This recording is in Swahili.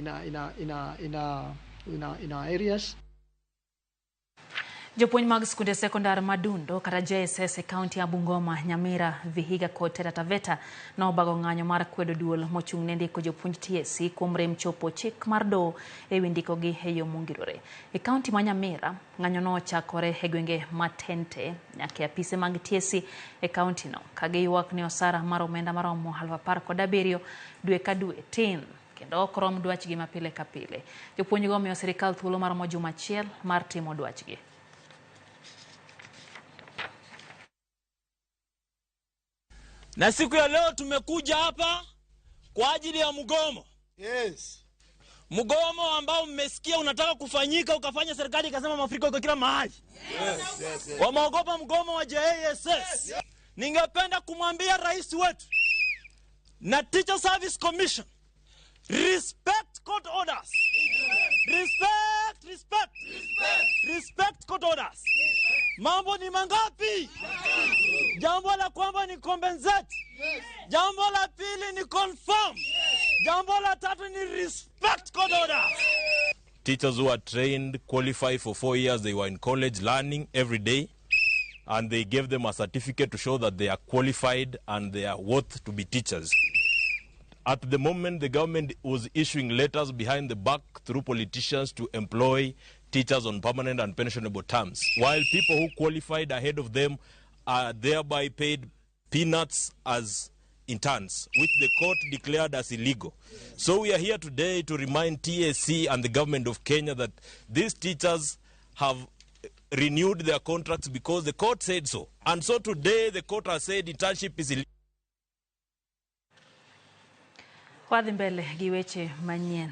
in our areas. Jopuonje mag skunde sekondar madundo kata JSS e kaunti ya Bungoma, Nyamira, Vihiga kod Taita Taveta nobago ng'anyo mar kwedo duol mochung' ne ndiko jopuonj TSC kuom rem chopo chik mar doho e wi ndikogi e yo mongirore. E kaunti ma Nyamira, ng'anyo no ochakore e gwenge matente nyaka apise mag TSC e kaunti no ka giywak ni osara mar omenda maromo 17,000 dwe ka dwe tin kendo ok rom dwachgi mapile ka pile. Jopuonje go miyo sirikal thuolo maromo juma achiel mar timo dwachgi. Na siku ya leo tumekuja hapa kwa ajili ya mgomo. Yes. Mgomo ambao mmesikia unataka kufanyika, ukafanya serikali ikasema mafuriko iko kila mahali. Yes. Wameogopa mgomo wa JSS. Yes. Ningependa kumwambia rais wetu na Teacher Service Commission, respect court orders. Respect court orders. Mambo ni mangapi? Jambo la kwamba ni compensate. Jambo la pili ni confirm. Jambo la tatu ni respect court orders. Teachers who are trained, qualified for 4 years, they were in college learning every day, and they gave them a certificate to show that they are qualified and they are worth to be teachers. At the moment, the government was issuing letters behind the back through politicians to employ teachers on permanent and pensionable terms, while people who qualified ahead of them are thereby paid peanuts as interns, which the court declared as illegal. So we are here today to remind TSC and the government of Kenya that these teachers have renewed their contracts because the court said so. And so today the court has said internship is illegal. Wadhi mbele gi weche manyien.